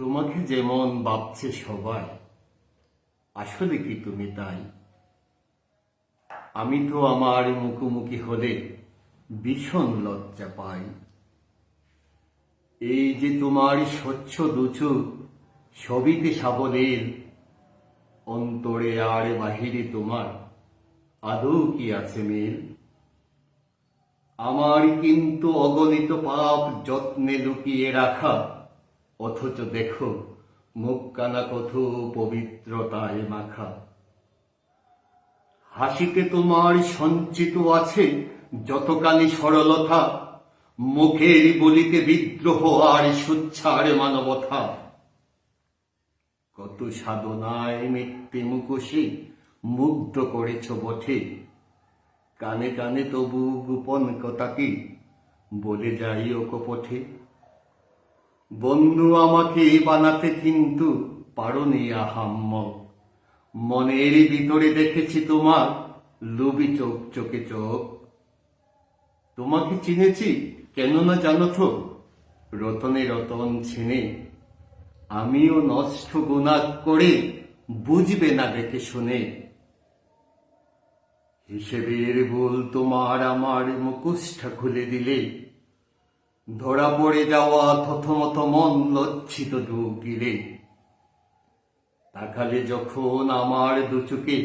তোমাকে যেমন ভাবছে সবাই, আসলে কি তুমি তাই? আমি তো আমার মুখোমুখি হলে ভীষণ লজ্জা পাই। এই যে তোমার স্বচ্ছ দুচোখ, সবিতে সাবলীল, অন্তরে আর বাহিরে তোমার আদৌ কি আছে মিল? আমার কিন্তু অগণিত পাপ যত্নে লুকিয়ে রাখা, অথচ দেখো মুখখানা কত পবিত্রতায় মাখা। হাসিতে তোমার সঞ্চিত আছে যতখানি সরলতা, মুখের বলিতে বিদ্রোহ আর সুচ্ছার মানবতা। কত সাধনায় মিথ্যে মুখোশে মুগ্ধ করেছ বটে, কানে কানে তবু গোপন কথা কি বলে যাই ও কপটে। বন্ধু আমাকে বানাতে কিন্তু পারোনি আহাম্মক, মনের ভিতরে দেখেছি তোমার লোভী চোখ চোখে চোখ। তোমাকে চিনেছি কেননা জানো তো, রতনে রতন ছিনে আমিও নষ্ট গুনাহ করে, বুঝবে না দেখে শুনে। হিসেবের ভুল তোমার আমার মুখোশটা খুলে দিলে, ধরা পড়ে যাওয়া থতমত মন লজ্জিত ডুব গিলে। তাকালে যখন আমার দুচোখে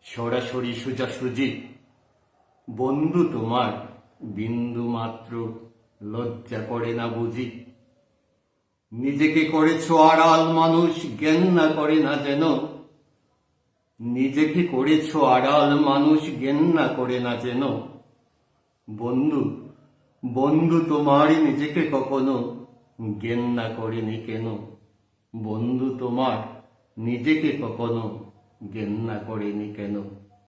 সরাসরি সোজাসুজি, বন্ধু তোমার বিন্দু মাত্র লজ্জা করে না বুঝি। নিজেকে করেছো আড়াল, মানুষ জ্ঞান না করে না যেন। নিজেকে করেছো আড়াল, মানুষ জ্ঞান না করে না যেন। বন্ধু বন্ধু তোমার নিজেকে কখনো জ্ঞান না করেনি কেন? বন্ধু তোমার নিজেকে কখনো জ্ঞান না করেনি কেন?